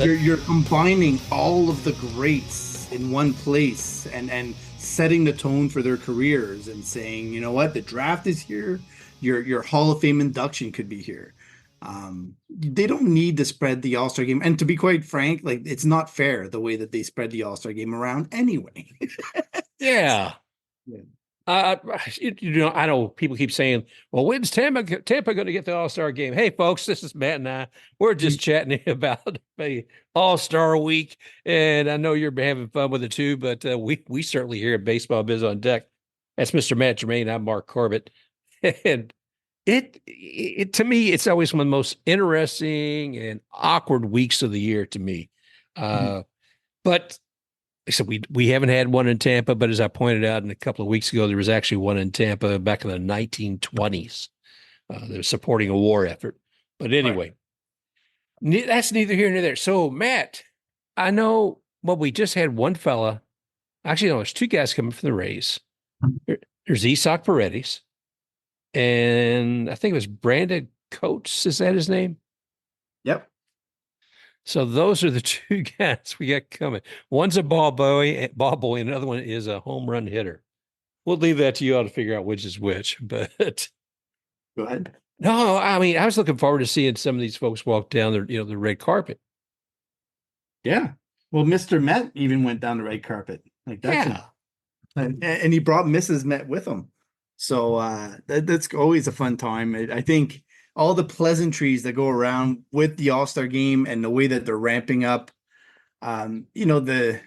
you're combining all of the greats in one place and setting the tone for their careers and saying, you know what, the draft is here, your Hall of Fame induction could be here. They don't need to spread the All-Star game. And to be quite frank, like it's not fair the way that they spread the All-Star game around anyway. Yeah. Yeah. I know people keep saying, well, when's Tampa going to get the All-Star game? Hey, folks, this is Matt and I. We're just chatting about the All-Star week. And I know you're having fun with it too, but we certainly here at Baseball Biz on Deck. That's Mr. Matt Germain. I'm Mark Corbett. And it to me, it's always one of the most interesting and awkward weeks of the year to me. But so we haven't had one in Tampa, but as I pointed out a couple of weeks ago, there was actually one in Tampa back in the 1920s. They're supporting a war effort. But anyway, that's neither here nor there. So, Matt, I know, well, we just had one fella. Actually, no, there's two guys coming from the Rays. There's Isaac Paredes, and I think it was Brandon Coates. Is that his name? Yep. So those are the two guys we got coming. One's a ball boy, and another one is a home run hitter. We'll leave that to you all to figure out which is which. But go ahead. No, I mean, I was looking forward to seeing some of these folks walk down the red carpet. Yeah. Well, Mr. Met even went down the red carpet. Like that's and he brought Mrs. Met with him. So that's always a fun time. I think all the pleasantries that go around with the All-Star game and the way that they're ramping up, the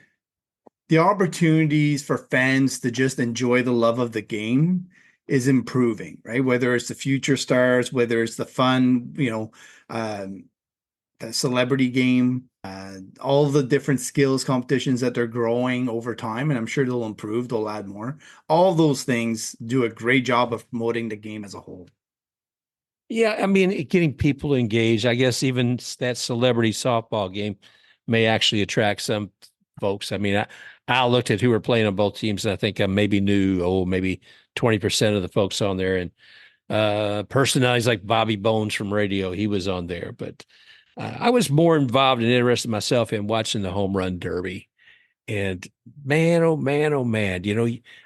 opportunities for fans to just enjoy the love of the game is improving, right? Whether it's the future stars, whether it's the fun, the celebrity game, all the different skills competitions that they're growing over time, and I'm sure they'll improve, they'll add more. All those things do a great job of promoting the game as a whole. Yeah, I mean, getting people engaged. I guess even that celebrity softball game may actually attract some folks. I mean, I looked at who were playing on both teams, and I think I maybe knew, maybe 20% of the folks on there. And personalities like Bobby Bones from radio, he was on there. But I was more involved and interested myself in watching the home run derby. And man, oh man, oh man,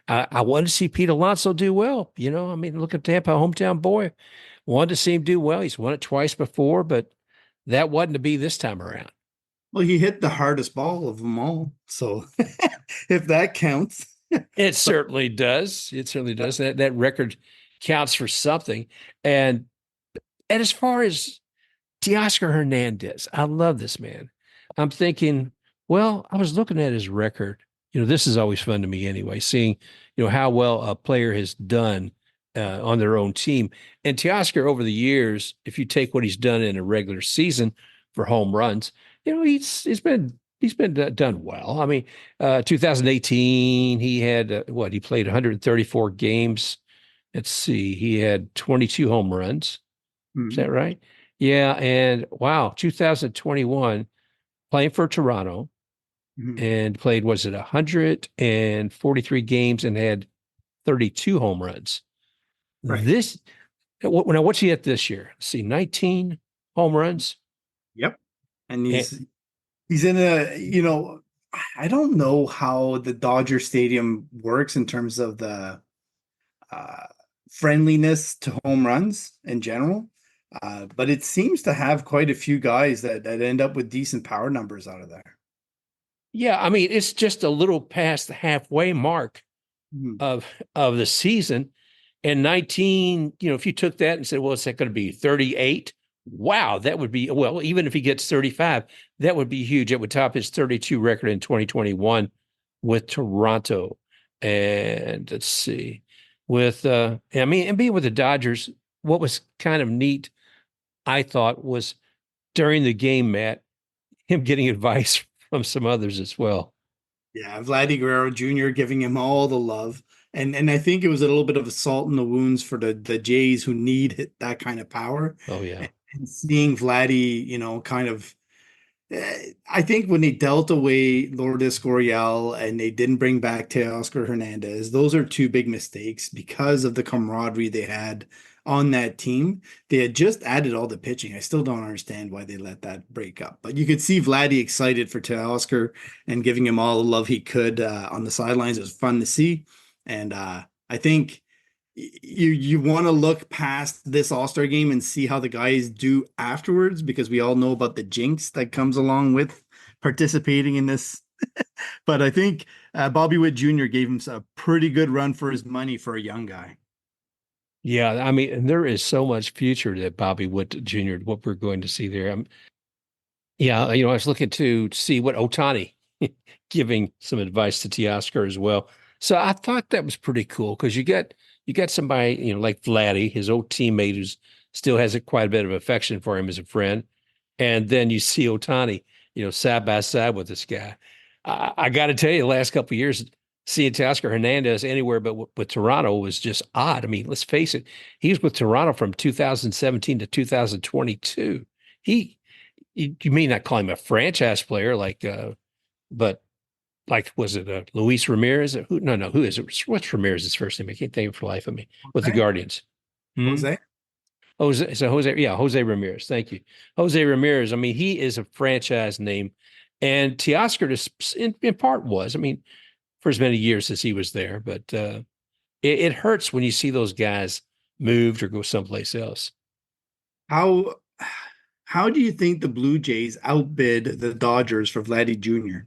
I wanted to see Pete Alonso do well. I mean, look at Tampa, hometown boy. Wanted to see him do well. He's won it twice before, but that wasn't to be this time around. Well, he hit the hardest ball of them all. So if that counts. It certainly does. It certainly does. That record counts for something. And as far as Teoscar Hernandez, I love this man. I'm thinking, well, I was looking at his record. This is always fun to me anyway, seeing, how well a player has done on their own team. And Teoscar, over the years, if you take what he's done in a regular season for home runs, he's been done well. I mean, 2018, he had he played 134 games. Let's see, he had 22 home runs. Mm-hmm. Is that right? Yeah, and wow, 2021, playing for Toronto, and played, 143 games and had 32 home runs. Right. What's he at this year? Let's see, 19 home runs. Yep. And he's in I don't know how the Dodger Stadium works in terms of the friendliness to home runs in general. But it seems to have quite a few guys that end up with decent power numbers out of there. Yeah, I mean, it's just a little past the halfway mark of the season. And 19, if you took that and said, well, is that going to be 38? Wow, that would be, well, even if he gets 35, that would be huge. It would top his 32 record in 2021 with Toronto. And let's see, and being with the Dodgers, what was kind of neat, I thought, was during the game, Matt, him getting advice from some others as well. Yeah, Vladimir Guerrero Jr. giving him all the love. And I think it was a little bit of a salt in the wounds for the Jays who need that kind of power. Oh, yeah. And seeing Vladdy, kind of, I think when they dealt away Lourdes Gurriel and they didn't bring back Teoscar Hernandez, those are two big mistakes because of the camaraderie they had on that team. They had just added all the pitching. I still don't understand why they let that break up. But you could see Vladdy excited for Teoscar and giving him all the love he could on the sidelines. It was fun to see. And I think you want to look past this All-Star game and see how the guys do afterwards, because we all know about the jinx that comes along with participating in this. But I think Bobby Witt Jr. gave him a pretty good run for his money for a young guy. Yeah, I mean, and there is so much future to Bobby Witt Jr., what we're going to see there. Yeah, I was looking to see what Ohtani giving some advice to Teoscar as well. So I thought that was pretty cool because you got somebody, like Vladdy, his old teammate who's still has quite a bit of affection for him as a friend. And then you see Ohtani, side by side with this guy. I got to tell you, the last couple of years, seeing Teoscar Hernandez anywhere but with Toronto was just odd. I mean, let's face it, he was with Toronto from 2017 to 2022. You may not call him a franchise player, but like, was it Luis Ramirez? Who is it? What's Ramirez's first name? I can't think of it for the life of me. With the Okay. Guardians. Jose? Jose Ramirez. Thank you. Jose Ramirez. I mean, he is a franchise name. And Teoscar just in part was, I mean, for as many years as he was there, but it hurts when you see those guys moved or go someplace else. How how do you think the Blue Jays outbid the Dodgers for Vladdy Jr.?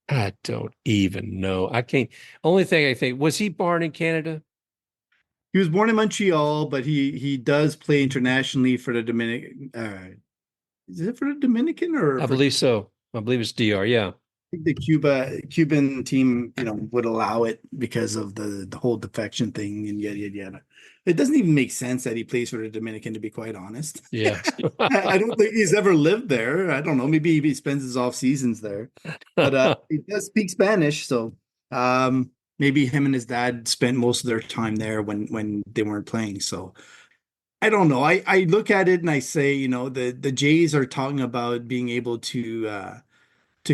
I don't even know. I can't. Only thing I think, was he born in Canada? He was born in Montreal, but he does play internationally for the Dominican. Is it for the Dominican or I for believe so. I believe it's DR. Yeah. the Cuban team? Would allow it because of the whole defection thing and yada yada yada. It doesn't even make sense that he plays for the Dominican, to be quite honest. Yeah. I don't think he's ever lived there. I don't know. Maybe he spends his off seasons there, but he does speak Spanish, so maybe him and his dad spent most of their time there when they weren't playing. So I don't know. I look at it and I say, the Jays are talking about being able to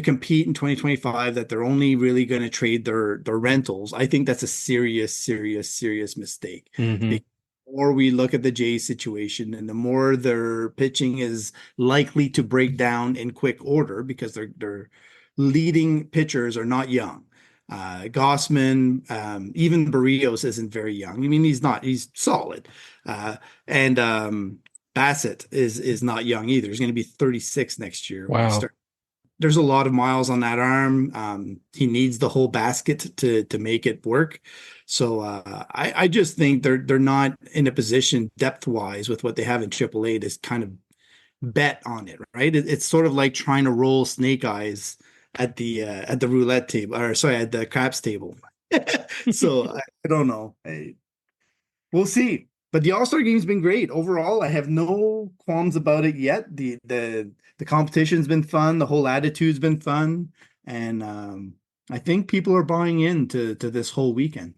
compete in 2025, that they're only really going to trade their rentals. I think that's a serious, serious, serious mistake. hmm The more we look at the Jays situation, and the more their pitching is likely to break down in quick order, because their leading pitchers are not young. Gossman, even Barrios isn't very young. I mean, he's solid. And Bassett is not young either. He's going to be 36 next year when he Wow. starts. There's a lot of miles on that arm. He needs the whole basket to make it work. So I just think they're not in a position depth wise with what they have in AAA to kind of bet on it, right? It's sort of like trying to roll snake eyes at the roulette table, or sorry, at the craps table. So I don't know. We'll see. But the All-Star game's been great. Overall, I have no qualms about it yet. The competition's been fun, the whole attitude's been fun, and I think people are buying into this whole weekend.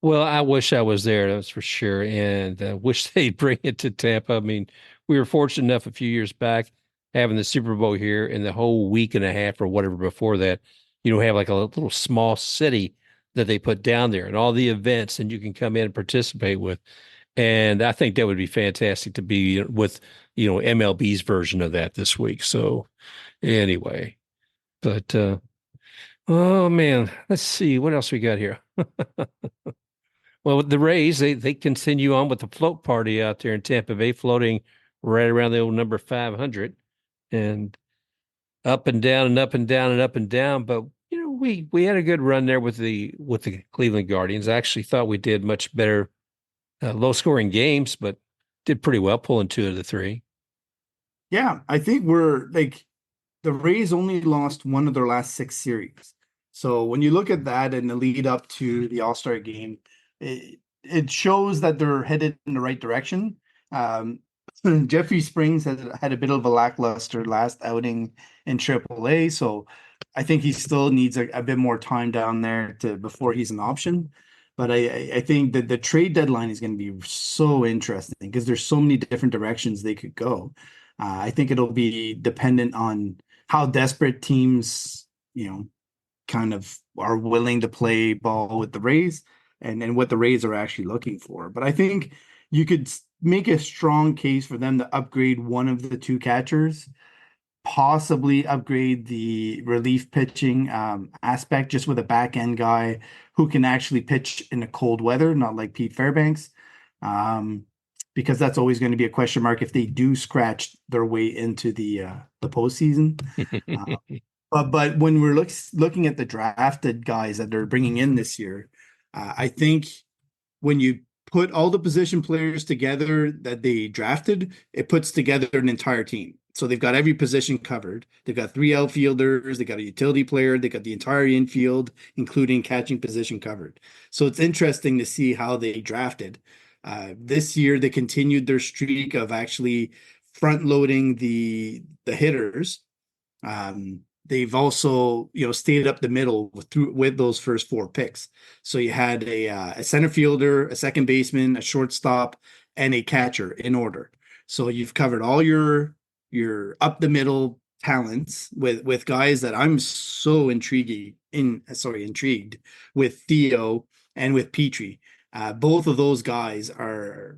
Well, I wish I was there, that's for sure. And wish they'd bring it to Tampa. I mean, we were fortunate enough a few years back having the Super Bowl here, and the whole week and a half or whatever before that, have like a little small city that they put down there and all the events, and you can come in and participate with. And I think that would be fantastic to be with, MLB's version of that this week. So anyway, but oh man, let's see what else we got here. Well, with the Rays, they continue on with the float party out there in Tampa Bay, floating right around the old number 500, and up and down and up and down and up and down. But we had a good run there with the Cleveland Guardians. I actually thought we did much better, low scoring games, but did pretty well, pulling 2 of the 3. Yeah, I think we're like, the Rays only lost one of their last 6 series. So when you look at that and the lead up to the All-Star game, it shows that they're headed in the right direction. Jeffrey Springs has had a bit of a lackluster last outing in AAA, so I think he still needs a bit more time down there before he's an option. But I think that the trade deadline is going to be so interesting because there's so many different directions they could go. I think it'll be dependent on how desperate teams, kind of are willing to play ball with the Rays, and what the Rays are actually looking for. But I think you could make a strong case for them to upgrade one of the two catchers, possibly upgrade the relief pitching aspect just with a back end guy who can actually pitch in the cold weather, not like Pete Fairbanks. Because that's always going to be a question mark if they do scratch their way into the postseason. Uh, but when we're looking at the drafted guys that they're bringing in this year, I think when you put all the position players together that they drafted, it puts together an entire team. So they've got every position covered. They've got 3 outfielders, they got a utility player, they got the entire infield, including catching position covered. So it's interesting to see how they drafted. This year they continued their streak of actually front loading the hitters. They've also, stayed up the middle with those first 4 picks. So you had a center fielder, a second baseman, a shortstop, and a catcher in order. So you've covered all your up the middle talents with guys that I'm so intrigued with Theo and with Petrie. Both of those guys they're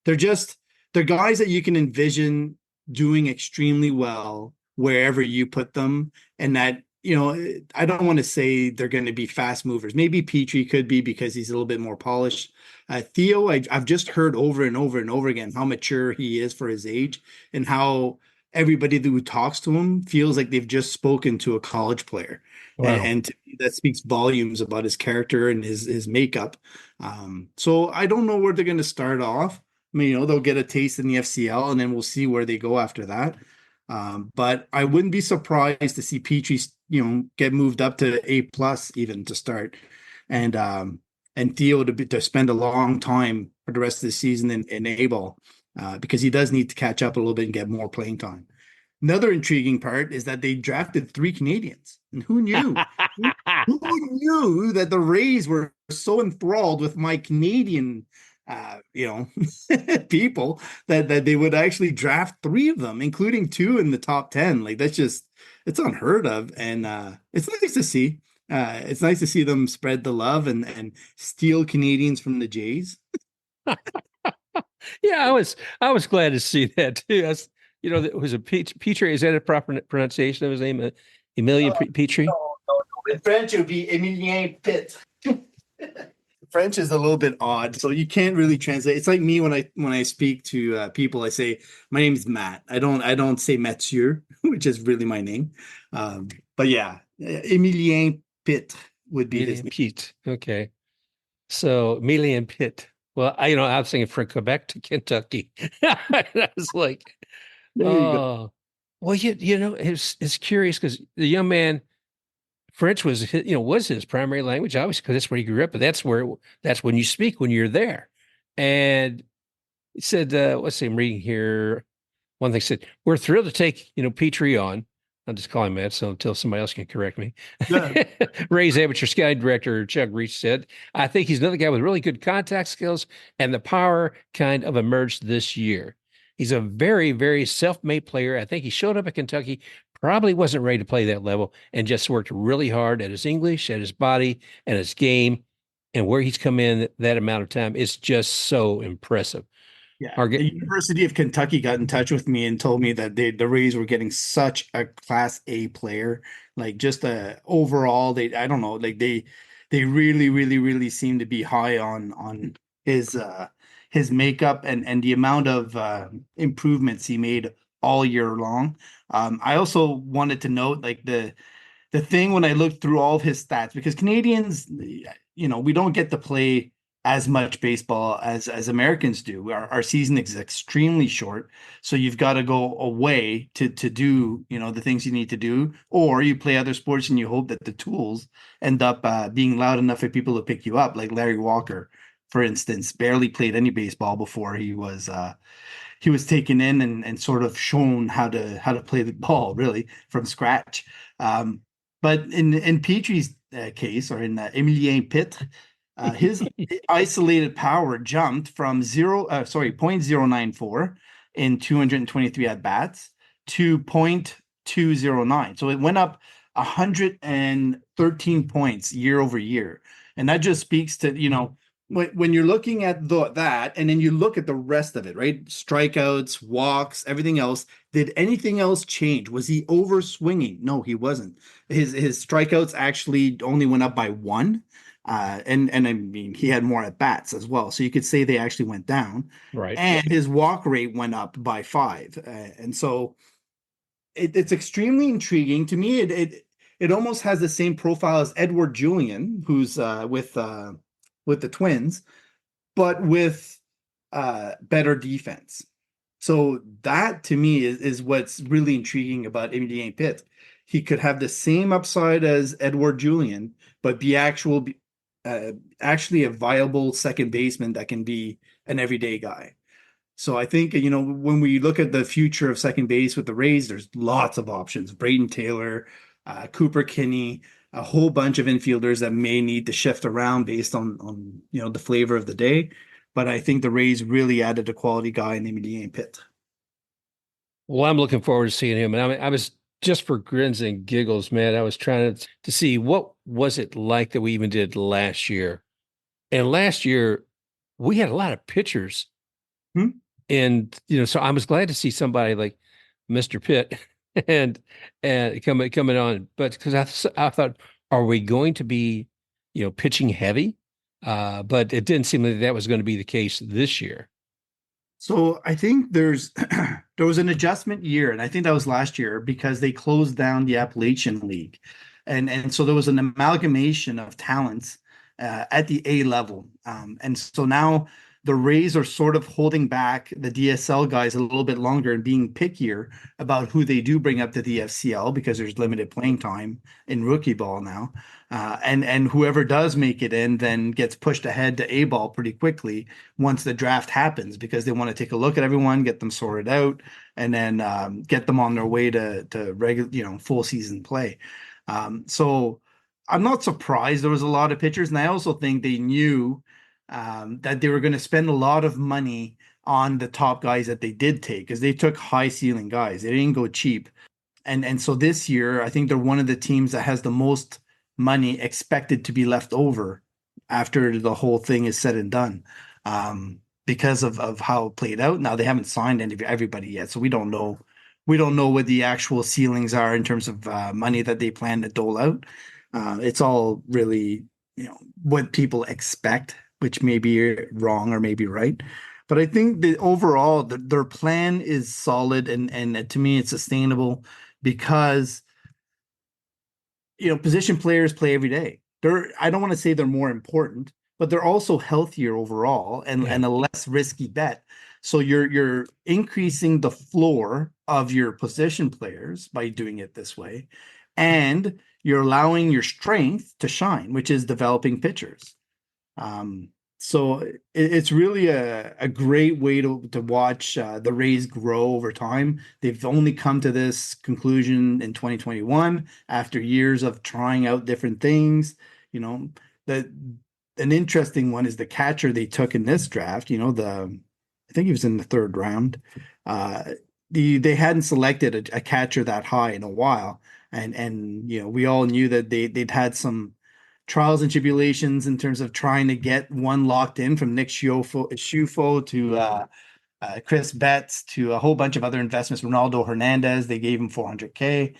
guys that you can envision doing extremely well wherever you put them. And that, I don't want to say they're going to be fast movers. Maybe Petrie could be because he's a little bit more polished. Theo, I've just heard over and over and over again how mature he is for his age and how everybody who talks to him feels like they've just spoken to a college player. Wow. And to me, that speaks volumes about his character and his makeup. So I don't know where they're going to start off. I mean, they'll get a taste in the FCL and then we'll see where they go after that. But I wouldn't be surprised to see Petrie, get moved up to A+ even to start, and Theo to spend a long time for the rest of the season in A-ball, because he does need to catch up a little bit and get more playing time. Another intriguing part is that they drafted 3 Canadians, and who knew? Who knew that the Rays were so enthralled with my Canadian people that they would actually draft 3 of them, including 2 in the top 10. Like it's unheard of. And it's nice to see. It's nice to see them spread the love and steal Canadians from the Jays. Yeah, I was glad to see that too. It was a Petrie. Is that a proper pronunciation of his name? Emilien Petrie? No. In French, it would be Emilien Pitt. French is a little bit odd, so you can't really translate. It's like me when I speak to people, I say my name is Matt. I don't say Mathieu, which is really my name. But yeah, Emilien Pitt would be his name. Pete. Okay, so Emilien Pitt. Well, I was thinking from Quebec to Kentucky. I was like, oh, well, it's curious because the young man. French was his primary language, obviously, because that's where he grew up. But that's when you speak when you're there. And he said, let's see, I'm reading here. One thing said, we're thrilled to take Petrie on. I'll just call him that, so until somebody else can correct me. Yeah. Ray's amateur scouting director Chuck Reach said, I think he's another guy with really good contact skills, and the power kind of emerged this year. He's a very, very self-made player. I think he showed up at Kentucky, probably wasn't ready to play that level, and just worked really hard at his English, at his body, and his game. And where he's come in that amount of time is just so impressive. Yeah, the University of Kentucky got in touch with me and told me that the Rays were getting such a Class A player, like just overall. I don't know, like they really, really, really seem to be high on his makeup and the amount of improvements he made all year long. I also wanted to note like the thing when I looked through all of his stats, because Canadians, we don't get to play as much baseball as Americans do. Our season is extremely short, so you've got to go away to do the things you need to do, or you play other sports and you hope that the tools end up being loud enough for people to pick you up. Like Larry Walker, for instance, barely played any baseball before he was taken in and sort of shown how to play the ball really from scratch. But in Petrie's case, or in Emilien Pitt, his isolated power jumped from 0.094 in 223 at bats to 0.209. So it went up 113 points year over year. And that just speaks to, when you're looking at that, and then you look at the rest of it, right? Strikeouts, walks, everything else. Did anything else change? Was he over swinging? No, he wasn't. His strikeouts actually only went up by one. And I mean, he had more at bats as well. So you could say they actually went down. Right. And his walk rate went up by five. And so it's extremely intriguing to me. It almost has the same profile as Edward Julian, who's with the Twins, but with better defense. So that to me is what's really intriguing about Emilien Pitt. He could have the same upside as Edward Julian, but be actually a viable second baseman that can be an everyday guy. So I think, when we look at the future of second base with the Rays, there's lots of options. Braden Taylor, Cooper Kinney, a whole bunch of infielders that may need to shift around based on the flavor of the day. But I think the Rays really added a quality guy in Emilien Pitt. Well, I'm looking forward to seeing him. And I was just for grins and giggles, man. I was trying to see what was it like that we even did last year. And last year we had a lot of pitchers. And so I was glad to see somebody like Mr. Pitt and coming on. But because I thought, are we going to be, pitching heavy? But it didn't seem like that was going to be the case this year. So I think there was an adjustment year, and I think that was last year because they closed down the Appalachian League, and so there was an amalgamation of talents at the A level, and so now the Rays are sort of holding back the DSL guys a little bit longer and being pickier about who they do bring up to the FCL because there's limited playing time in rookie ball now. And whoever does make it in then gets pushed ahead to A ball pretty quickly once the draft happens because they want to take a look at everyone, get them sorted out, and then get them on their way to regular, full season play. So I'm not surprised there was a lot of pitchers. And I also think they knew that they were going to spend a lot of money on the top guys that they did take because they took high ceiling guys. They didn't go cheap. And so this year, I think they're one of the teams that has the most money expected to be left over after the whole thing is said and done because of how it played out. Now they haven't signed everybody yet, so we don't know. We don't know what the actual ceilings are in terms of money that they plan to dole out. It's all really, what people expect, which may be wrong or may be right. But I think that overall, their plan is solid and to me, it's sustainable because, position players play every day. I don't want to say they're more important, but they're also healthier overall and a less risky bet. So you're increasing the floor of your position players by doing it this way, and you're allowing your strength to shine, which is developing pitchers. So it's really a great way to watch the Rays grow over time. They've only come to this conclusion in 2021 after years of trying out different things. An interesting one is the catcher they took in this draft. I think he was in the third round. They hadn't selected a catcher that high in a while, and we all knew that they'd had some trials and tribulations in terms of trying to get one locked in, from Nick Schufo to Chris Betts to a whole bunch of other investments. Ronaldo Hernandez, they gave him $400K.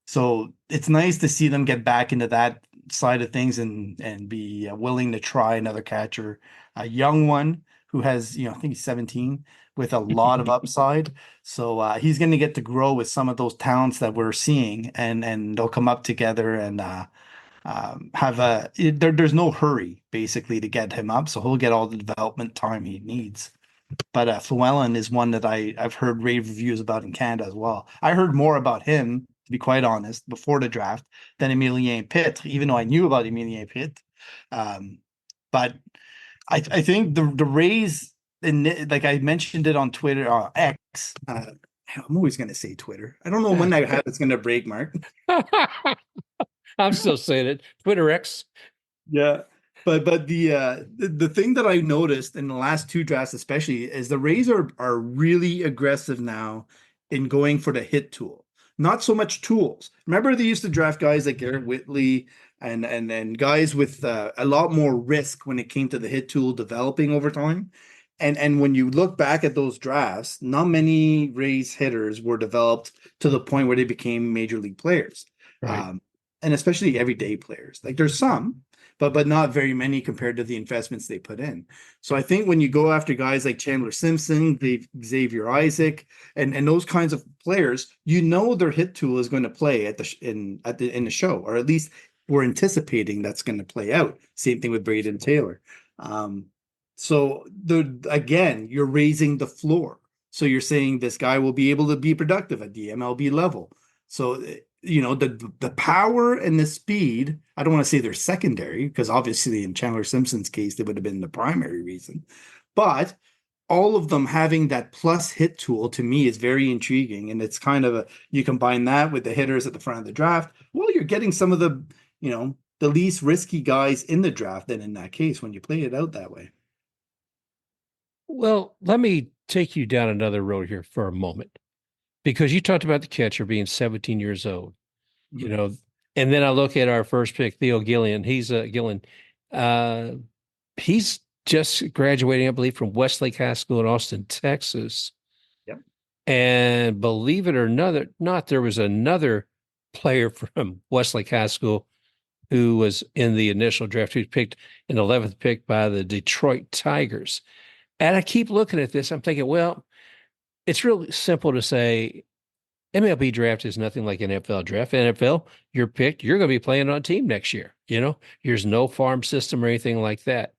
So it's nice to see them get back into that side of things and be willing to try another catcher, a young one who has, I think he's 17 with a lot of upside. So he's going to get to grow with some of those talents that we're seeing, and they'll come up together and there's no hurry basically to get him up, so he'll get all the development time he needs. But Llewellyn is one that I've heard rave reviews about in Canada as well. I heard more about him, to be quite honest, before the draft than Emilien Pitt, even though I knew about Emilien Pitt. But I think the Rays, like I mentioned it on Twitter, X. I'm always going to say Twitter. I don't know when that habit's going to break, Mark. I'm still saying it. Twitter X. Yeah. But the thing that I noticed in the last two drafts especially is the Rays are really aggressive now in going for the hit tool. not so much tools. Remember, they used to draft guys like Garrett Whitley and then guys with a lot more risk when it came to the hit tool developing over time. And when you look back at those drafts, not many Rays hitters were developed to the point where they became major league players, Right. and especially everyday players. Like there's some, but not very many compared to the investments they put in. So I think when you go after guys like Chandler Simpson, Xavier Isaac, and those kinds of players, you know their hit tool is going to play in the show, or at least we're anticipating that's going to play out. Same thing with Braden Taylor. So again, you're raising the floor. So you're saying this guy will be able to be productive at the MLB level. So the power and the speed, I don't want to say they're secondary, because obviously in Chandler Simpson's case, they would have been the primary reason. But all of them having that plus hit tool to me is very intriguing. And it's kind of you combine that with the hitters at the front of the draft. Well, you're getting some of the least risky guys in the draft then in that case when you play it out that way. Well, let me take you down another road here for a moment, because you talked about the catcher being 17 years old, and then I look at our first pick, Theo Gillian. He's just graduating, I believe, from Westlake High School in Austin, Texas. Yep. And believe it or not, there was another player from Westlake High School who was in the initial draft, who was picked in the 11th pick by the Detroit Tigers. And I keep looking at this. I'm thinking, well, it's really simple to say MLB draft is nothing like NFL draft. NFL, you're picked, you're going to be playing on a team next year. There's no farm system or anything like that.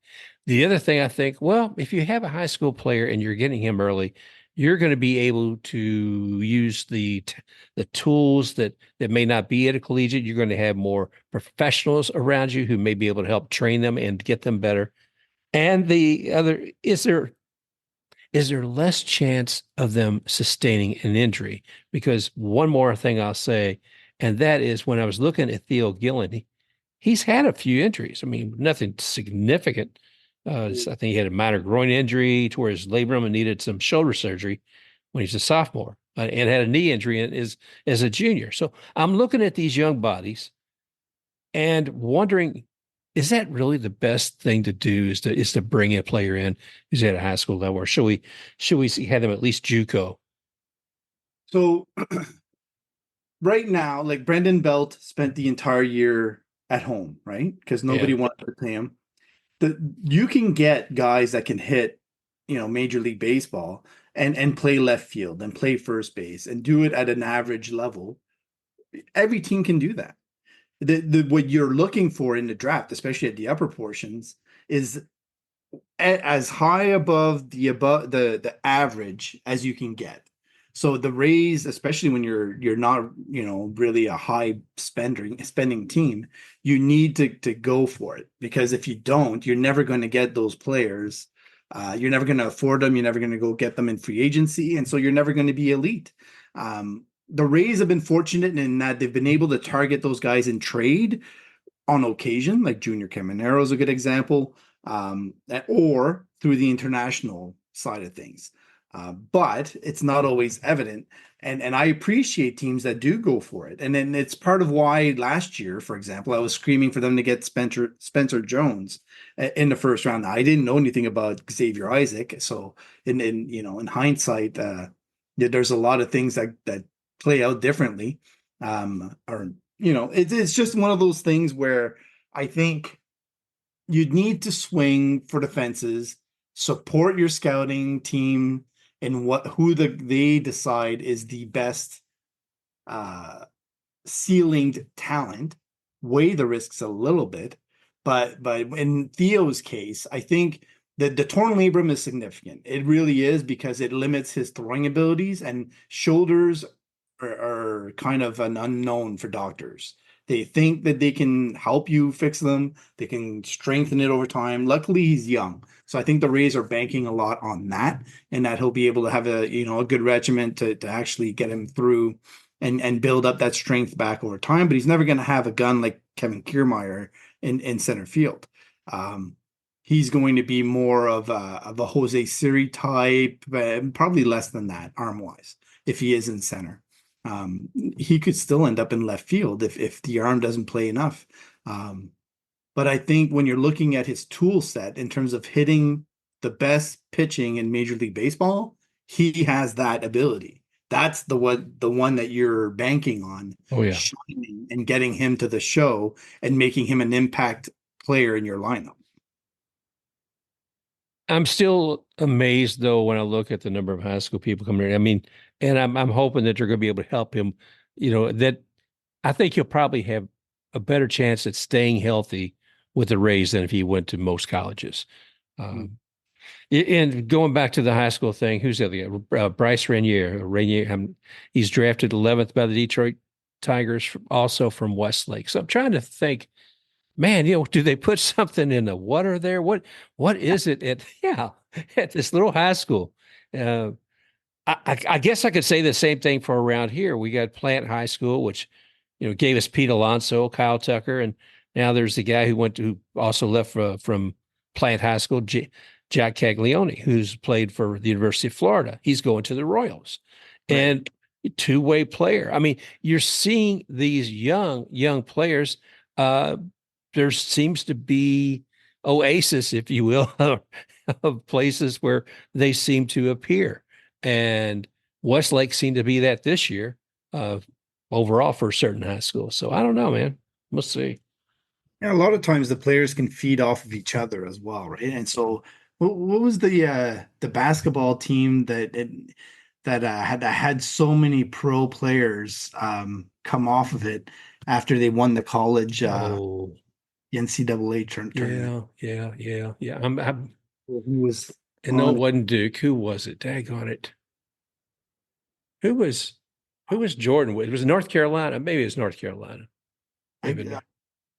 The other thing I think, well, if you have a high school player and you're getting him early, you're going to be able to use the tools that may not be at a collegiate. You're going to have more professionals around you who may be able to help train them and get them better. And the other, is there less chance of them sustaining an injury? Because one more thing I'll say, and that is when I was looking at Theo Gillen, he's had a few injuries. I mean, nothing significant. I think he had a minor groin injury, tore his labrum and needed some shoulder surgery when he's a sophomore, and had a knee injury as a junior. So I'm looking at these young bodies and wondering, is that really the best thing to do? Is to bring a player in who's at a high school level, or should we have them at least JUCO? So right now, like Brendan Belt spent the entire year at home, right? Because nobody wanted to pay him. You can get guys that can hit, Major League Baseball and play left field and play first base and do it at an average level. Every team can do that. What you're looking for in the draft, especially at the upper portions, is as high above the average as you can get. So the Rays, especially when you're not really a high spending team, you need to go for it, because if you don't, you're never going to get those players. You're never going to afford them. You're never going to go get them in free agency, and so you're never going to be elite. The Rays have been fortunate in that they've been able to target those guys in trade on occasion, like Junior Caminero is a good example, or through the international side of things. But it's not always evident. And I appreciate teams that do go for it. And then it's part of why last year, for example, I was screaming for them to get Spencer Jones in the first round. I didn't know anything about Xavier Isaac. So in hindsight, there's a lot of things that play out differently. It's just one of those things where I think you'd need to swing for the fences, support your scouting team and who they decide is the best ceilinged talent, weigh the risks a little bit. But in Theo's case, I think that the torn labrum is significant. It really is, because it limits his throwing abilities, and shoulders are kind of an unknown for doctors. They think that they can help you fix them. They can strengthen it over time. Luckily, he's young. So I think the Rays are banking a lot on that, and that he'll be able to have a good regimen to actually get him through and build up that strength back over time. But he's never going to have a gun like Kevin Kiermaier in center field. He's going to be more of a Jose Siri type, probably less than that arm wise, if he is in center. he could still end up in left field if the arm doesn't play enough. Um, but I think when you're looking at his tool set in terms of hitting the best pitching in Major League Baseball, he has that ability. That's the one that you're banking on Oh yeah. shining and getting him to the show and making him an impact player in your lineup. I'm still amazed though when I look at the number of high school people coming in. I mean, and I'm hoping that they're going to be able to help him. That I think he'll probably have a better chance at staying healthy with the Rays than if he went to most colleges. Mm. Um, and going back to the high school thing, who's the other guy? Bryce Rainier. He's drafted 11th by the Detroit Tigers, also from Westlake. So I'm trying to think, man, do they put something in the water there? What is it at this little high school? Uh, I guess I could say the same thing for around here. We got Plant High School, which gave us Pete Alonso, Kyle Tucker, and now there's the guy who also left from Plant High School, Jack Caglione, who's played for the University of Florida. He's going to the Royals, Right. and two-way player. I mean, you're seeing these young players. There seems to be oasis, if you will, of places where they seem to appear. And Westlake seemed to be that this year, overall for certain high schools. So I don't know, man. We'll see. Yeah, a lot of times the players can feed off of each other as well, right? And so, what was the basketball team that had so many pro players come off of it after they won the college Oh, NCAA tournament? yeah. I'm Who was and no, it on? wasn't Duke. Who was it? Daggone it. Who was who was Jordan with? It was North Carolina. Maybe it was North Carolina. Maybe I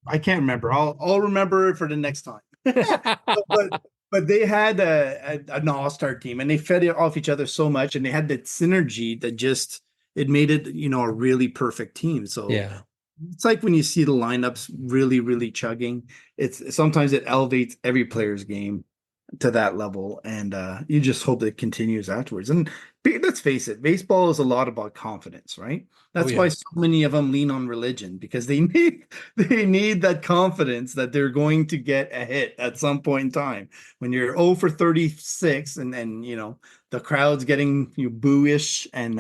I can't remember. I'll remember it for the next time. but, not. but but they had an all-star team and they fed it off each other so much and they had that synergy that just it made it a really perfect team. So Yeah. it's like when you see the lineups really chugging, it's sometimes it elevates every player's game to that level, and you just hope that it continues afterwards. And let's face it, baseball is a lot about confidence, right? Oh That's why yeah. so many of them lean on religion because they need that confidence that they're going to get a hit at some point in time. When you're 0 for 36 and the crowd's getting you booish and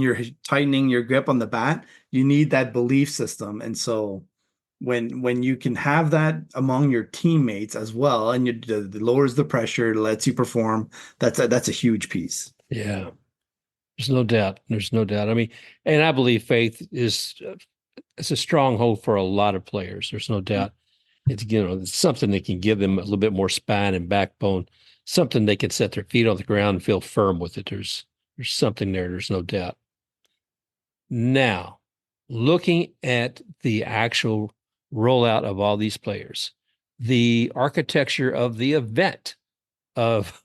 you're tightening your grip on the bat, you need that belief system. And so when you can have that among your teammates as well, and it lowers the pressure, lets you perform, that's a huge piece. Yeah. There's no doubt. There's no doubt. I mean, and I believe faith is it's a stronghold for a lot of players. There's no doubt. It's something that can give them a little bit more spine and backbone, something they can set their feet on the ground and feel firm with it. There's something there. There's no doubt. Now, looking at the actual rollout of all these players, the architecture of the event of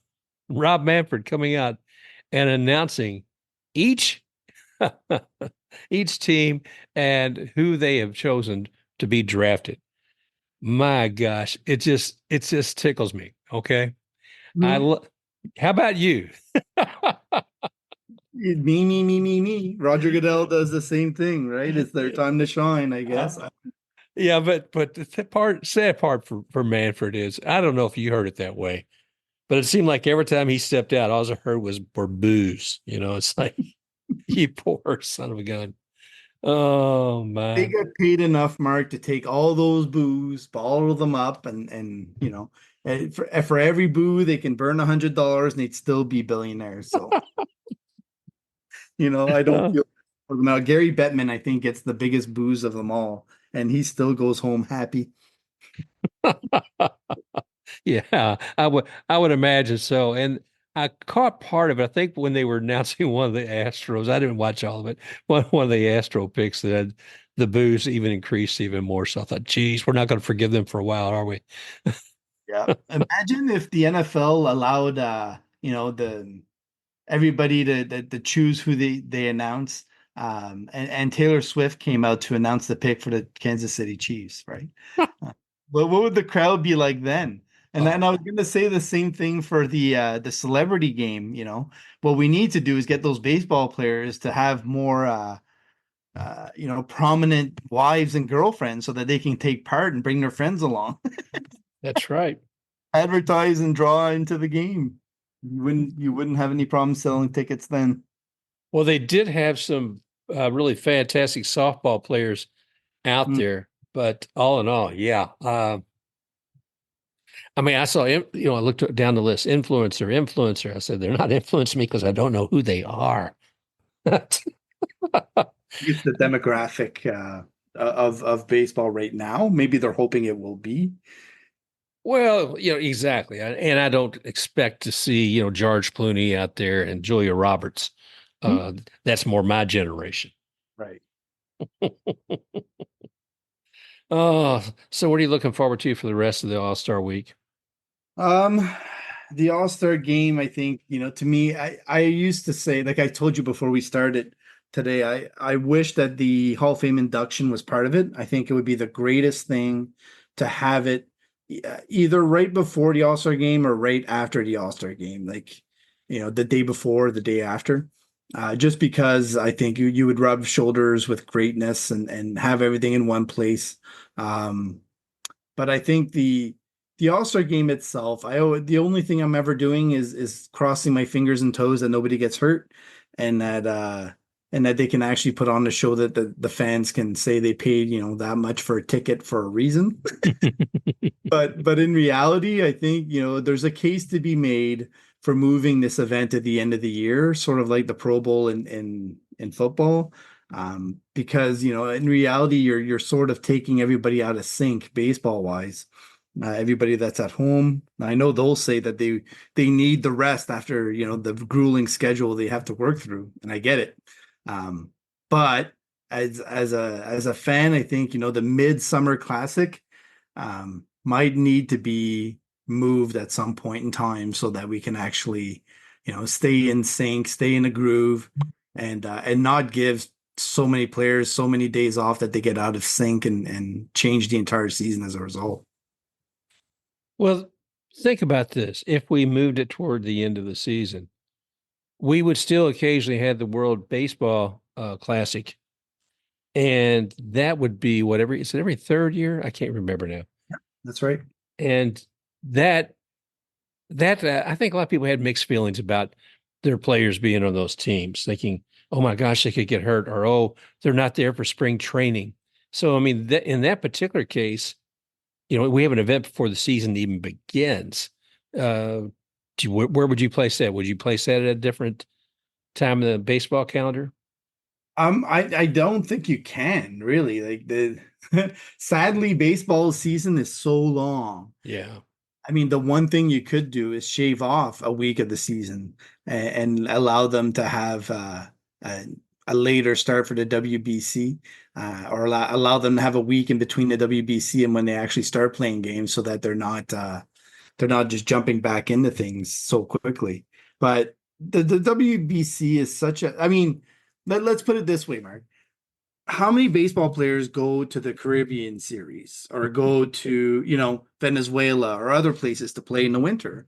Rob Manfred coming out and announcing each each team and who they have chosen to be drafted. My gosh, it just tickles me. Okay, Me, how about you? me. Roger Goodell does the same thing, right? It's their time to shine, I guess. Yeah, but the sad part for Manfred is I don't know if you heard it that way, but it seemed like every time he stepped out, all I heard were boos. It's like you poor son of a gun. Oh They my. get paid enough, Mark, to take all those boos, bottle them up, and for every boo they can burn $100 and they'd still be billionaires. So I don't feel now. Gary Bettman, I think, gets the biggest booze of them all, and he still goes home happy. Yeah, I would imagine so. And I caught part of it. I think when they were announcing one of the Astros, I didn't watch all of it. One of the Astro picks that had the booze even increased even more. So I thought, geez, we're not going to forgive them for a while, are we? Yeah. Imagine if the NFL allowed the everybody to choose who they announce. And Taylor Swift came out to announce the pick for the Kansas City Chiefs, right? But what would the crowd be like then? And then I was going to say the same thing for the celebrity game. What we need to do is get those baseball players to have more prominent wives and girlfriends so that they can take part and bring their friends along. That's right. Advertise and draw into the game. You wouldn't have any problem selling tickets then. Well, they did have some really fantastic softball players out Mm. there, but all in all, yeah. I mean, I saw, I looked down the list, influencer. I said, they're not influencing me because I don't know who they are. It's the demographic of baseball right now. Maybe they're hoping it will be. Well, exactly. And I don't expect to see, George Clooney out there and Julia Roberts. That's more my generation. Right. Oh, so what are you looking forward to for the rest of the All-Star week? Um, the All-Star game, I think, to me, I used to say, like I told you before we started today, I wish that the Hall of Fame induction was part of it. I think it would be the greatest thing to have it either right before the All-Star game or right after the All-Star game, like, the day before, the day after. Just because I think you would rub shoulders with greatness and have everything in one place. Um, but I think the All-Star game itself, the only thing I'm ever doing is crossing my fingers and toes that nobody gets hurt and that they can actually put on a show that the fans can say they paid, that much for a ticket for a reason. But in reality, I think, there's a case to be made for moving this event at the end of the year, sort of like the Pro Bowl in football. Because, in reality, you're sort of taking everybody out of sync baseball wise. Everybody that's at home, I know they'll say that they need the rest after, the grueling schedule they have to work through, and I get it. But as a fan, I think, the Midsummer Classic might need to be moved at some point in time so that we can actually, stay in sync, stay in a groove, and not give so many players so many days off that they get out of sync and change the entire season as a result. Well, think about this. If we moved it toward the end of the season, we would still occasionally have the World Baseball Classic, and that would be whatever. Is it every third year? I can't remember now. That's right. And that I think a lot of people had mixed feelings about their players being on those teams, thinking, "Oh my gosh, they could get hurt," or "Oh, they're not there for spring training." So, I mean, in that particular case, we have an event before the season even begins. Where would you place that? Would you place that at a different time in the baseball calendar? I don't think you can really, like, sadly baseball season is so long. Yeah. I mean, the one thing you could do is shave off a week of the season and allow them to have a later start for the WBC, or allow them to have a week in between the WBC and when they actually start playing games, so that they're not just jumping back into things so quickly. But the WBC is such a, I mean, let's put it this way, Mark. How many baseball players go to the Caribbean series or go to, Venezuela or other places to play in the winter?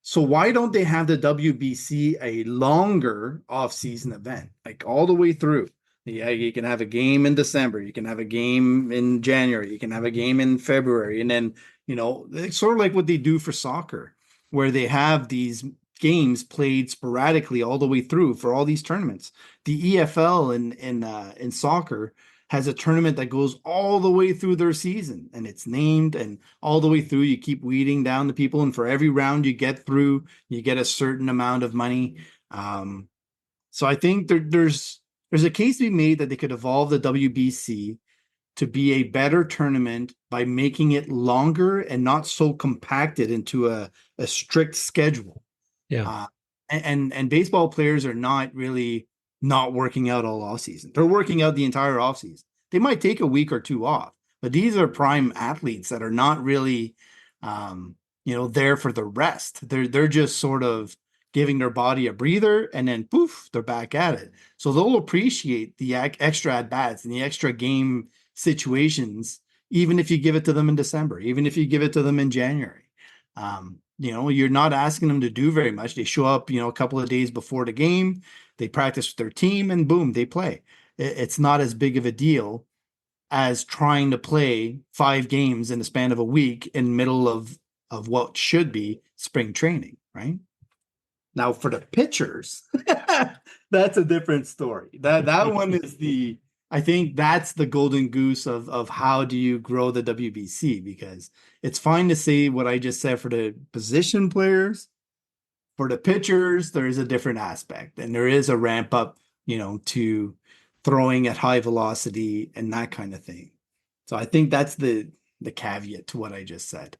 So why don't they have the WBC a longer off-season event, like all the way through? Yeah, you can have a game in December, you can have a game in January, you can have a game in February, and then, it's sort of like what they do for soccer, where they have these games played sporadically all the way through for all these tournaments. The EFL in soccer has a tournament that goes all the way through their season, and it's named, and all the way through you keep weeding down the people, and for every round you get through, you get a certain amount of money. So I think there's a case to be made that they could evolve the WBC to be a better tournament by making it longer and not so compacted into a strict schedule. Yeah. And baseball players are not really not working out all off season. They're working out the entire off season. They might take a week or two off, but these are prime athletes that are not really, there for the rest. They're just sort of giving their body a breather, and then poof, they're back at it. So they'll appreciate the extra at bats and the extra game situations, even if you give it to them in December, even if you give it to them in January. You're not asking them to do very much. They show up, a couple of days before the game, they practice with their team, and boom, they play. It's not as big of a deal as trying to play 5 games in the span of a week in the middle of what should be spring training, right? Now for the pitchers, that's a different story. That one is I think that's the golden goose of how do you grow the WBC, because it's fine to say what I just said for the position players. For the pitchers, there is a different aspect, and there is a ramp up, to throwing at high velocity and that kind of thing. So I think that's the caveat to what I just said.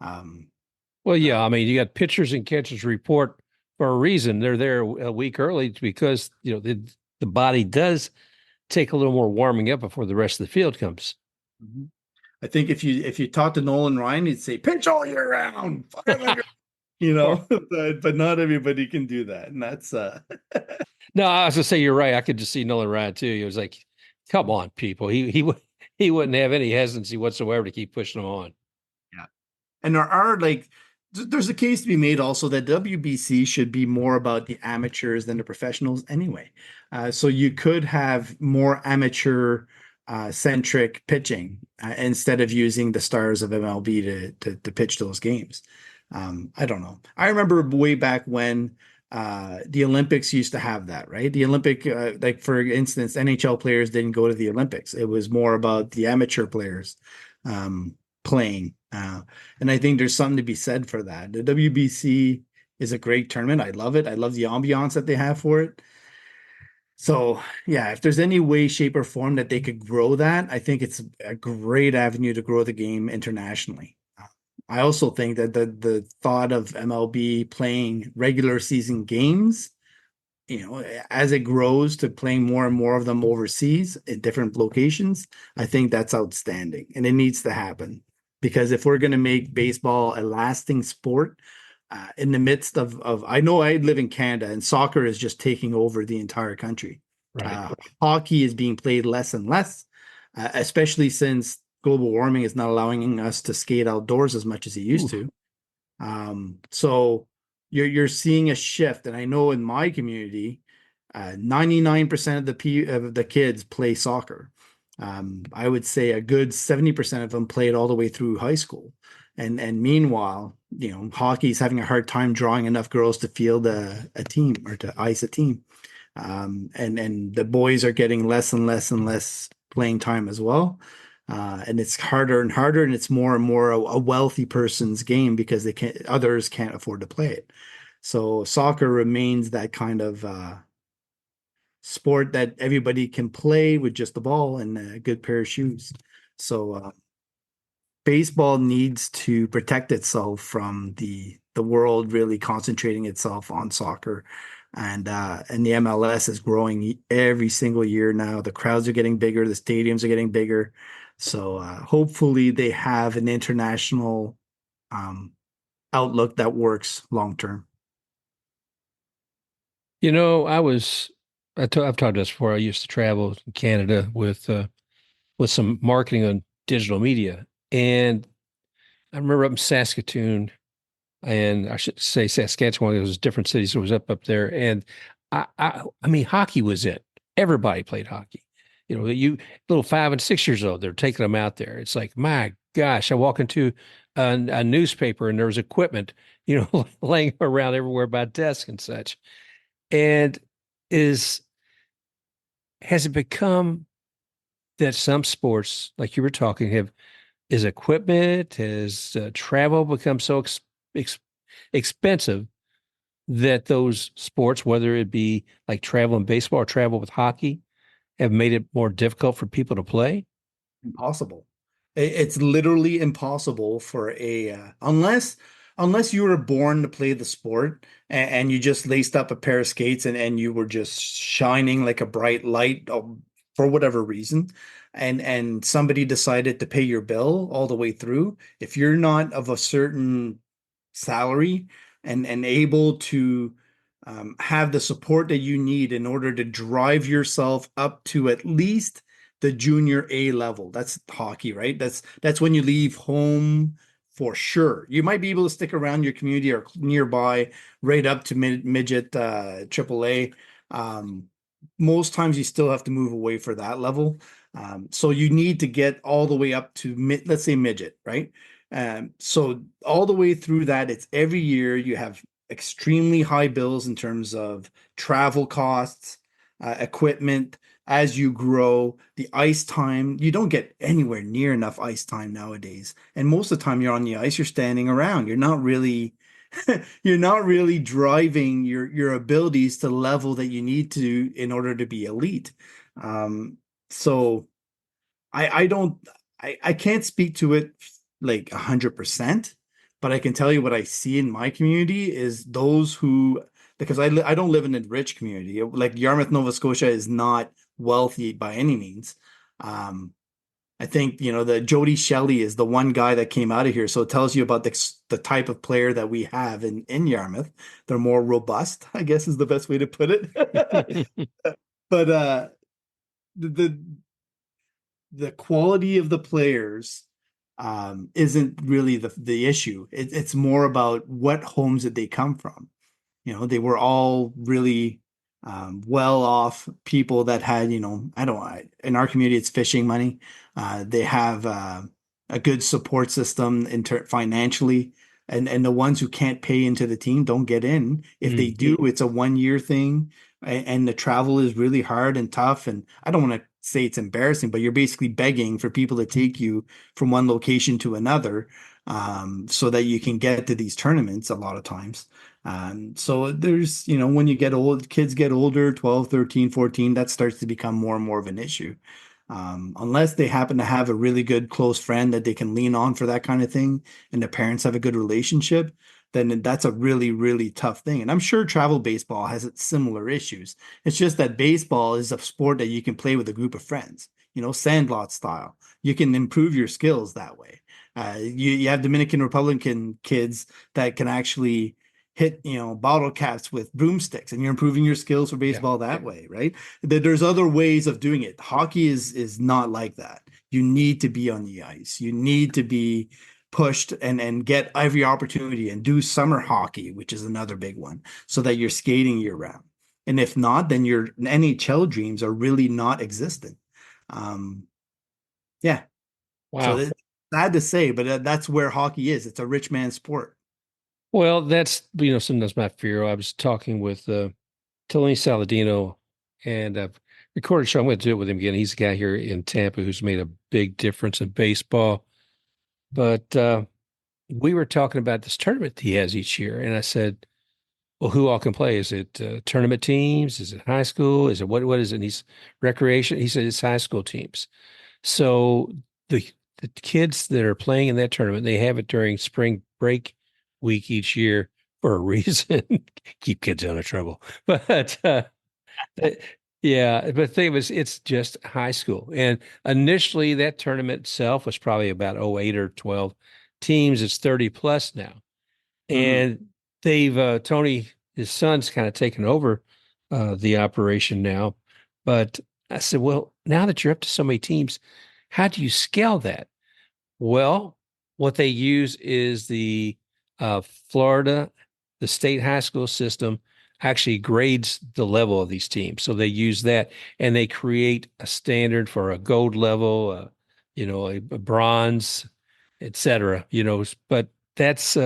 Well, yeah, I mean, you got pitchers and catchers report for a reason. They're there a week early because the body does take a little more warming up before the rest of the field comes. I think if you talk to Nolan Ryan, he'd say pitch all year round, but not everybody can do that, and that's No, I was gonna say you're right. I could just see Nolan Ryan too. He was like, "Come on, people." He wouldn't have any hesitancy whatsoever to keep pushing them on. Yeah, and there's a case to be made also that WBC should be more about the amateurs than the professionals anyway. So you could have more amateur centric pitching instead of using the stars of MLB to pitch those games. I don't know. I remember way back when the Olympics used to have that, right? The Olympic, like for instance, NHL players didn't go to the Olympics. It was more about the amateur players playing. And I think there's something to be said for that. The WBC is a great tournament. I love it. I love the ambiance that they have for it. So yeah, if there's any way, shape, or form that they could grow that, I think it's a great avenue to grow the game internationally. I also think that the thought of MLB playing regular season games, as it grows to playing more and more of them overseas at different locations, I think that's outstanding, and it needs to happen. Because if we're going to make baseball a lasting sport, in the midst of I know I live in Canada and soccer is just taking over the entire country. Right. Hockey is being played less and less, especially since global warming is not allowing us to skate outdoors as much as it used to. So you're seeing a shift, and I know in my community, 99% of the kids play soccer. I would say a good 70% of them played all the way through high school. And meanwhile, hockey is having a hard time drawing enough girls to field a team or to ice a team. And the boys are getting less and less and less playing time as well. And it's harder and harder, and it's more and more a wealthy person's game because others can't afford to play it. So soccer remains that kind of sport that everybody can play with just the ball and a good pair of shoes. So baseball needs to protect itself from the world really concentrating itself on soccer. And the MLS is growing every single year now. The crowds are getting bigger, the stadiums are getting bigger. So hopefully they have an international outlook that works long term. I've talked about this before. I used to travel in Canada with some marketing on digital media, and I remember up in Saskatoon, and I should say Saskatchewan. It was different cities. It was up there, and I mean, hockey was it. Everybody played hockey. You little 5 and 6 years old, they're taking them out there. It's like, my gosh, I walk into a newspaper and there's equipment, laying around everywhere by desks and such. And has it become that some sports, like you were talking, is equipment, has travel become so expensive that those sports, whether it be like travel in baseball or travel with hockey, have made it more difficult for people to play? Impossible. It's literally impossible for unless you were born to play the sport and you just laced up a pair of skates and you were just shining like a bright light for whatever reason, and somebody decided to pay your bill all the way through. If you're not of a certain salary and able to have the support that you need in order to drive yourself up to at least the junior A level. That's hockey, right? That's when you leave home for sure. You might be able to stick around your community or nearby, right up to midget AAA. Most times you still have to move away for that level. So you need to get all the way up to let's say midget, right? So all the way through that, it's every year you have extremely high bills in terms of travel costs, equipment. As you grow, the ice time, you don't get anywhere near enough ice time nowadays. And most of the time you're on the ice, you're standing around. You're not really you're not really driving your abilities to the level that you need to in order to be elite. So I don't I can't speak to it like 100%, but I can tell you what I see in my community is those who, because I don't live in a rich community. Like Yarmouth, Nova Scotia is not wealthy by any means. I think, the Jody Shelley is the one guy that came out of here. So it tells you about the type of player that we have in Yarmouth. They're more robust, I guess is the best way to put it. But the the quality of the players isn't really the issue. It's more about what homes did they come from. They were all really well-off people that had, in our community, it's fishing money. They have a good support system financially, and the ones who can't pay into the team don't get in. If they do, it's a 1 year thing, and the travel is really hard and tough. And I don't want to say it's embarrassing, but you're basically begging for people to take you from one location to another, so that you can get to these tournaments a lot of times. So there's, when you get old, kids get older, 12, 13, 14, that starts to become more and more of an issue. Unless they happen to have a really good close friend that they can lean on for that kind of thing, and the parents have a good relationship, then that's a really, really tough thing. And I'm sure travel baseball has its similar issues. It's just that baseball is a sport that you can play with a group of friends, sandlot style. You can improve your skills that way. You have Dominican Republican kids that can actually hit, bottle caps with broomsticks, and you're improving your skills for baseball that way, right? There's other ways of doing it. Hockey is not like that. You need to be on the ice. You need to be pushed and get every opportunity and do summer hockey, which is another big one, so that you're skating year round. And if not, then your NHL dreams are really not existent. Yeah. Wow. So it's sad to say, but that's where hockey is. It's a rich man's sport. Well, that's, sometimes my fear. I was talking with Tony Saladino, and I've recorded a show. I'm going to do it with him again. He's a guy here in Tampa who's made a big difference in baseball. But we were talking about this tournament he has each year. And I said, well, who all can play? Is it tournament teams? Is it high school? Is it what is it? And he's recreation. He said it's high school teams. So the kids that are playing in that tournament, they have it during spring break week each year for a reason. Keep kids out of trouble. But yeah, but the thing was, it's just high school. And initially that tournament itself was probably about 8 or 12 teams. It's 30 plus now. And they've Tony, his son's kind of taken over the operation now. But I said, well, now that you're up to so many teams, how do you scale that? Well, what they use is the Florida, the state high school system actually grades the level of these teams. So they use that, and they create a standard for a gold level, a bronze, et cetera, but that's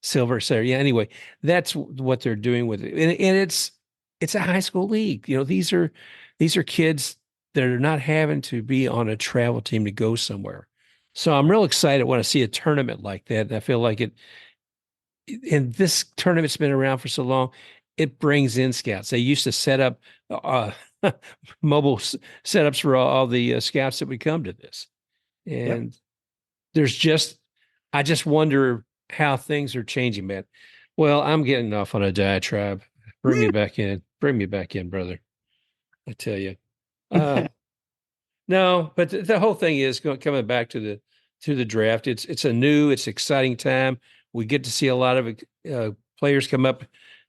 silver, center. Yeah. Anyway, that's what they're doing with it. And it's a high school league. These are kids that are not having to be on a travel team to go somewhere. So I'm real excited when I see a tournament like that. And I feel like and this tournament's been around for so long, it brings in scouts. They used to set up mobile setups for all the scouts that would come to this. And I just wonder how things are changing, man. Well, I'm getting off on a diatribe. Bring me back in. Bring me back in, brother. I tell you. No, but the whole thing is coming back to the draft. It's it's exciting time. We get to see a lot of players come up,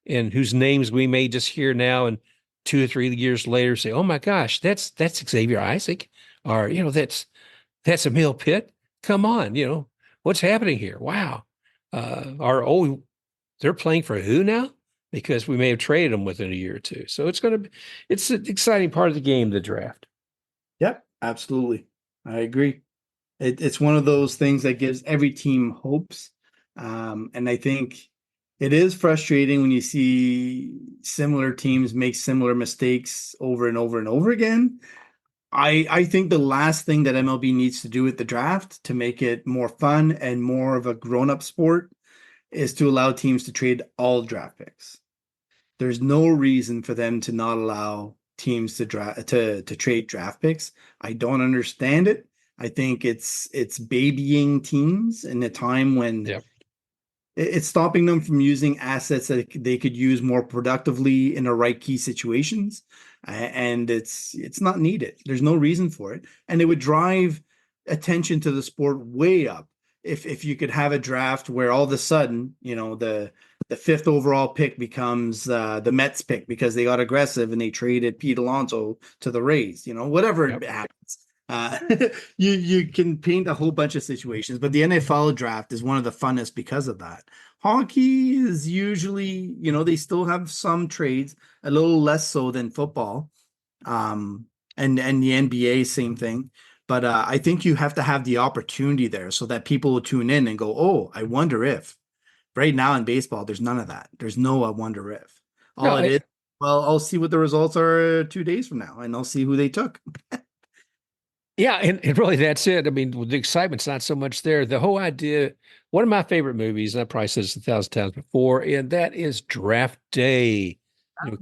and whose names we may just hear now, and 2 or 3 years later say, "Oh my gosh, that's Xavier Isaac," or that's Emil Pitt. Come on, what's happening here? Wow. They're playing for who now? Because we may have traded them within a year or two. So it's an exciting part of the game, the draft. Yep, absolutely. I agree. It's one of those things that gives every team hopes. And I think it is frustrating when you see similar teams make similar mistakes over and over and over again. I think the last thing that MLB needs to do with the draft to make it more fun and more of a grown-up sport is to allow teams to trade all draft picks. There's no reason for them to not allow teams to trade draft picks. I don't understand it. I think it's babying teams in a time when Yep. it's stopping them from using assets that they could use more productively in the right key situations. And it's not needed. There's no reason for it. And it would drive attention to the sport way up if you could have a draft where all of a sudden, the fifth overall pick becomes the Mets pick because they got aggressive and they traded Pete Alonso to the Rays, whatever Yep. happens. Uh, you can paint a whole bunch of situations, but the NFL draft is one of the funnest because of that. Hockey is usually, they still have some trades, a little less so than football. And the NBA, same thing. But I think you have to have the opportunity there so that people will tune in and go, oh, I wonder if. Right now in baseball, there's none of that. There's no I wonder if. No, All it is, well, I'll see what the results are 2 days from now, and I'll see who they took. yeah, and really that's it. I mean, the excitement's not so much there. The whole idea, one of my favorite movies, and I probably said this 1,000 times before, and that is Draft Day. You know,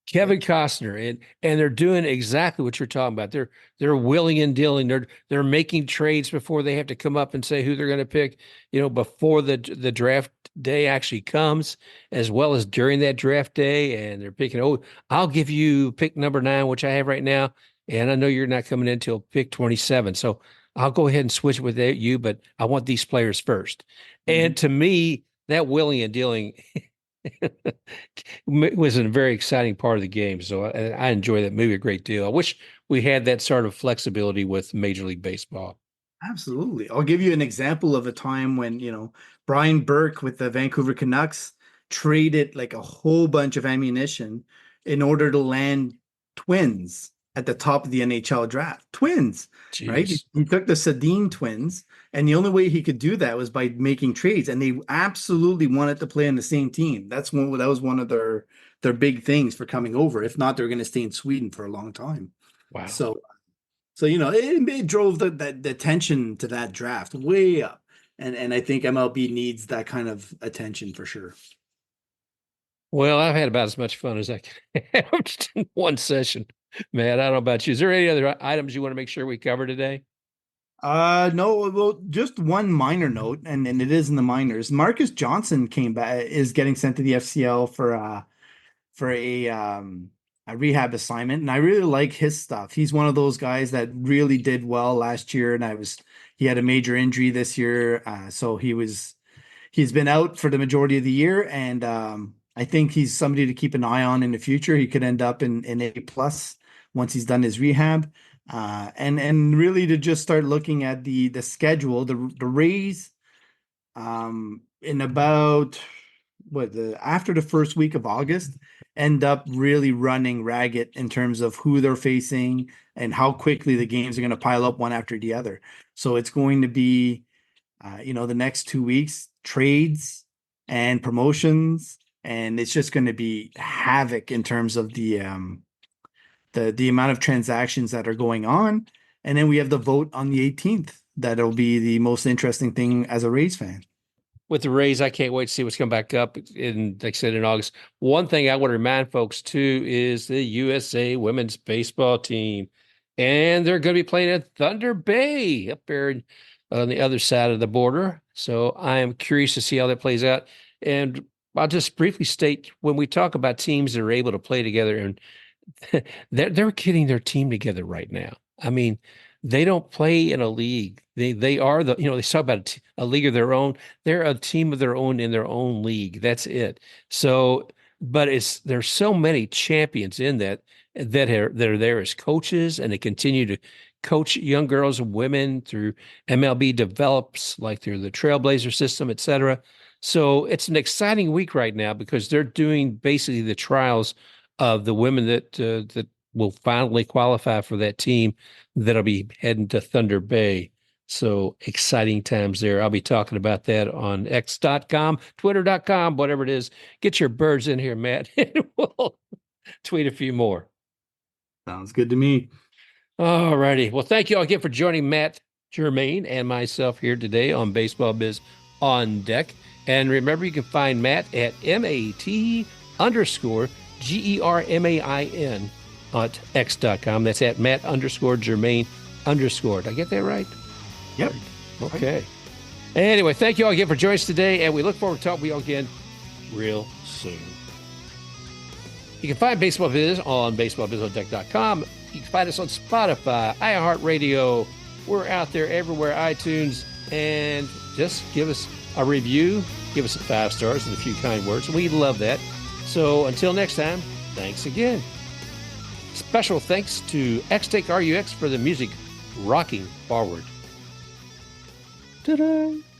Kevin Costner, and they're doing exactly what you're talking about. They're willing and dealing. They're making trades before they have to come up and say who they're going to pick, before the draft day actually comes, as well as during that draft day. And they're picking, oh, I'll give you pick number 9, which I have right now. And I know you're not coming in until pick 27. So I'll go ahead and switch with you, but I want these players first. And to me, that willing and dealing was a very exciting part of the game. So I enjoy that movie a great deal. I wish we had that sort of flexibility with Major League Baseball. Absolutely. I'll give you an example of a time when, Brian Burke with the Vancouver Canucks traded like a whole bunch of ammunition in order to land twins at the top of the NHL draft. Twins, right? Jeez. He took the Sedin twins, and the only way he could do that was by making trades. And they absolutely wanted to play on the same team. That was one of their big things for coming over. If not, they're going to stay in Sweden for a long time. Wow. So it drove the attention to that draft way up, and I think MLB needs that kind of attention for sure. Well, I've had about as much fun as I can have just in one session, man. I don't know about you. Is there any other items you want to make sure we cover today? No, well, just one minor note, and it is in the minors. Marcus Johnson came back, is getting sent to the FCL for a rehab assignment, and I really like his stuff. He's one of those guys that really did well last year, and he had a major injury this year, so he's been out for the majority of the year, and I think he's somebody to keep an eye on in the future. He could end up in A plus once he's done his rehab, and really to just start looking at the schedule. The Rays, in about after the first week of August, end up really running ragged in terms of who they're facing and how quickly the games are going to pile up one after the other. So it's going to be, the next 2 weeks, trades and promotions, and it's just going to be havoc in terms of the amount of transactions that are going on. And then we have the vote on the 18th. That'll be the most interesting thing as a Rays fan. With the Rays, I can't wait to see what's coming back up in, like I said, in August. One thing I want to remind folks too is the USA women's baseball team, and they're going to be playing at Thunder Bay up there on the other side of the border. So I am curious to see how that plays out. And I'll just briefly state, when we talk about teams that are able to play together, and they're getting their team together right now. I mean, they don't play in a league. They are they talk about a league of their own. They're a team of their own in their own league. That's it. So, but there's so many champions in that are there as coaches, and they continue to coach young girls and women through MLB develops, like through the Trailblazer system, et cetera. So it's an exciting week right now because they're doing basically the trials of the women that will finally qualify for that team that'll be heading to Thunder Bay. So exciting times there. I'll be talking about that on x.com, twitter.com, whatever it is. Get your birds in here, Matt, and we'll tweet a few more. Sounds good to me. All righty. Well, thank you all again for joining Matt, Germain, and myself here today on Baseball Biz on Deck. And remember, you can find Matt at MAT_GERMAIN at x.com. That's at Matt_Germain_. Did I get that right? Yep. Okay. Anyway, thank you all again for joining us today, and we look forward to talking with you all again real soon. You can find Baseball Biz on baseballbizondeck.com. You can find us on Spotify, iHeartRadio. We're out there everywhere, iTunes, and just give us a review. Give us 5 stars and a few kind words. We love that. So until next time, thanks again. Special thanks to X-Take RUX for the music Rocking Forward. Ta-da!